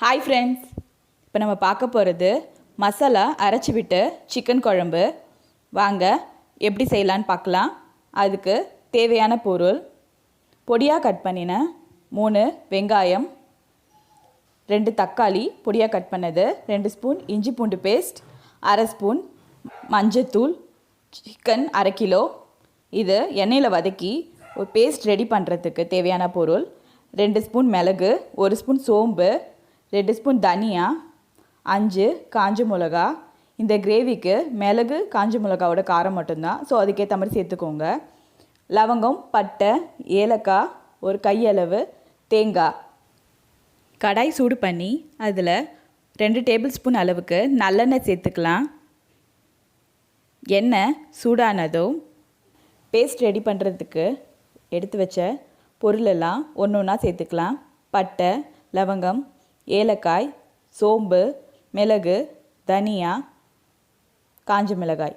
Hi friends, இப்போ நம்ம பார்க்க போகிறது மசாலா அரைச்சி விட்டு சிக்கன் குழம்பு. வாங்க எப்படி செய்யலான்னு பார்க்கலாம். அதுக்கு தேவையான பொருள்: பொடியாக கட் பண்ணின 3 வெங்காயம், 2 தக்காளி பொடியாக கட் பண்ணது, 2 ஸ்பூன் இஞ்சி பூண்டு பேஸ்ட், அரை ஸ்பூன் மஞ்சத்தூள், சிக்கன் அரை கிலோ. இது எண்ணெயில் வதக்கி ஒரு பேஸ்ட் ரெடி பண்ணுறதுக்கு தேவையான பொருள்: 2 ஸ்பூன் மிளகு, 1 ஸ்பூன் சோம்பு, 2 ஸ்பூன் தனியா, 5 காஞ்ச மிளகா. இந்த கிரேவிக்கு மிளகு காஞ்ச மிளகாவோட காரம் மட்டும்தான், ஸோ அதுக்கேற்ற மாதிரி சேர்த்துக்கோங்க. லவங்கம், பட்டை, ஏலக்காய், ஒரு கையளவு தேங்காய். கடாய் சூடு பண்ணி அதில் 2 டேபிள் ஸ்பூன் அளவுக்கு நல்லெண்ணெய் சேர்த்துக்கலாம். எண்ணெய் சூடானதும் பேஸ்ட் ரெடி பண்ணுறதுக்கு எடுத்து வச்ச பொருளெல்லாம் ஒன்று ஒன்றா சேர்த்துக்கலாம். பட்டை, லவங்கம், ஏலக்காய், சோம்பு, மிளகு, தனியா, காஞ்ச மிளகாய்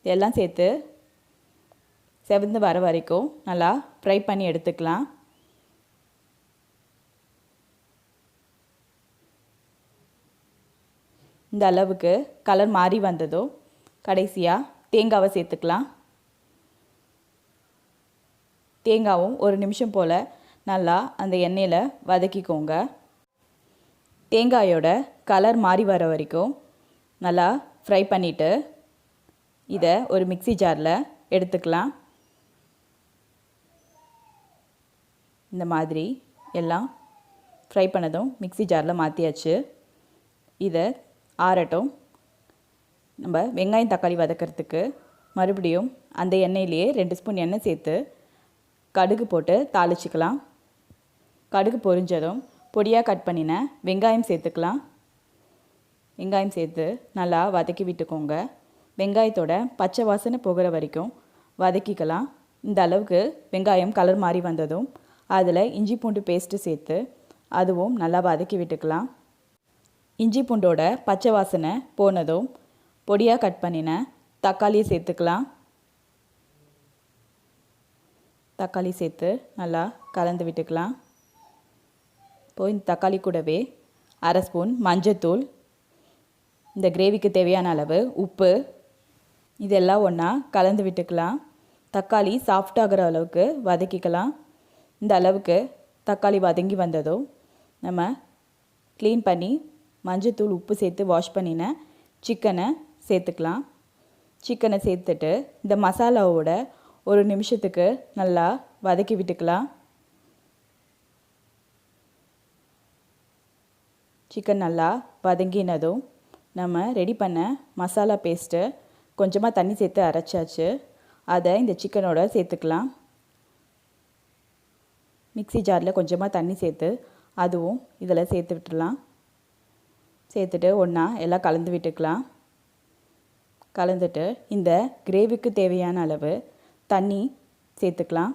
இதெல்லாம் சேர்த்து செவந்து வர வரைக்கும் நல்லா ஃப்ரை பண்ணி எடுத்துக்கலாம். இந்த அளவுக்கு கலர் மாறி வந்ததும் கடைசியாக தேங்காவை சேர்த்துக்கலாம். தேங்காவும் ஒரு நிமிஷம் போல் நல்லா அந்த எண்ணெயில் வதக்கிக்கோங்க. தேங்காயோட கலர் மாறி வர வரைக்கும் நல்லா ஃப்ரை பண்ணிவிட்டு இதை ஒரு மிக்ஸி ஜாரில் எடுத்துக்கலாம். இந்த மாதிரி எல்லாம் ஃப்ரை பண்ணதும் மிக்ஸி ஜாரில் மாற்றியாச்சு. இதை ஆறட்டும். நம்ம வெங்காயம் தக்காளி வதக்கிறதுக்கு மறுபடியும் அந்த எண்ணெயிலேயே 2 ஸ்பூன் எண்ணெய் சேர்த்து கடுகு போட்டு தாளிச்சிக்கலாம். கடுகு பொரிஞ்சதும் பொடியாக கட் பண்ணின வெங்காயம் சேர்த்துக்கலாம். வெங்காயம் சேர்த்து நல்லா வதக்கி விட்டுக்கோங்க. வெங்காயத்தோட பச்சை வாசனை போகிற வரைக்கும் வதக்கிக்கலாம். இந்த அளவுக்கு வெங்காயம் கலர் மாறி வந்ததும் அதில் இஞ்சி பூண்டு பேஸ்ட்டு சேர்த்து அதுவும் நல்லா வதக்கி விட்டுக்கலாம். இஞ்சி பூண்டோட பச்சை வாசனை போனதும் பொடியாக கட் பண்ணின தக்காளியை சேர்த்துக்கலாம். தக்காளி சேர்த்து நல்லா கலந்து விட்டுக்கலாம். இப்போது இந்த தக்காளி கூடவே அரை ஸ்பூன் மஞ்சத்தூள், இந்த கிரேவிக்கு தேவையான அளவு உப்பு, இதெல்லாம் ஒன்றா கலந்து விட்டுக்கலாம். தக்காளி சாஃப்டாகிற அளவுக்கு வதக்கிக்கலாம். இந்த அளவுக்கு தக்காளி வதங்கி வந்ததும் நம்ம க்ளீன் பண்ணி மஞ்சத்தூள் உப்பு சேர்த்து வாஷ் பண்ணின சிக்கனை சேர்த்துக்கலாம். சிக்கனை சேர்த்துட்டு இந்த மசாலாவோட ஒரு நிமிஷத்துக்கு நல்லா வதக்கி விட்டுக்கலாம். சிக்கன் நல்லா வதங்கினதும் நம்ம ரெடி பண்ண மசாலா பேஸ்ட்டு கொஞ்சமாக தண்ணி சேர்த்து அரைச்சாச்சு. அதை இந்த சிக்கனோட சேர்த்துக்கலாம். மிக்ஸி ஜாரில் கொஞ்சமாக தண்ணி சேர்த்து அதுவும் இதில் சேர்த்து விட்டுடலாம். சேர்த்துட்டு ஒன்றா எல்லாம் கலந்து விட்டுக்கலாம். கலந்துட்டு இந்த கிரேவிக்கு தேவையான அளவு தண்ணி சேர்த்துக்கலாம்.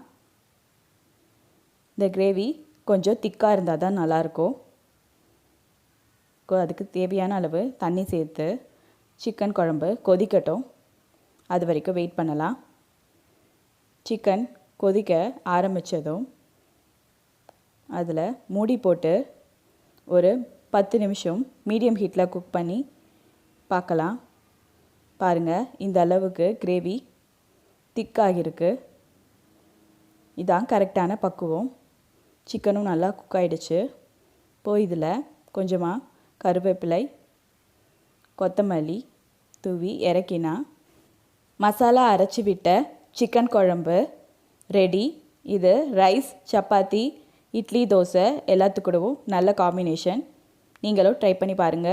இந்த கிரேவி கொஞ்சம் திக்காக இருந்தால் தான் நல்லாயிருக்கும். அதுக்கு தேவையான அளவு தண்ணி சேர்த்து சிக்கன் குழம்பு கொதிக்கட்டும். அது வரைக்கும் வெயிட் பண்ணலாம். சிக்கன் கொதிக்க ஆரம்பித்ததும் அதில் மூடி போட்டு ஒரு 10 நிமிஷம் மீடியம் ஹீட்டில் குக் பண்ணி பார்க்கலாம். பாருங்கள், இந்த அளவுக்கு கிரேவி திக்காகிருக்கு. இதான் கரெக்டான பக்குவம். சிக்கனும் நல்லா குக் ஆகிடுச்சு. இப்போது இதில் கொஞ்சமாக கருவேப்பிலை, கொத்தமல்லி தூவி இறக்கினா மசாலா அரைச்சி விட்ட சிக்கன் குழம்பு ரெடி. இது ரைஸ், சப்பாத்தி, இட்லி, தோசை எல்லாத்துக்கூடவும் நல்ல காம்பினேஷன். நீங்களும் ட்ரை பண்ணி பாருங்கள்.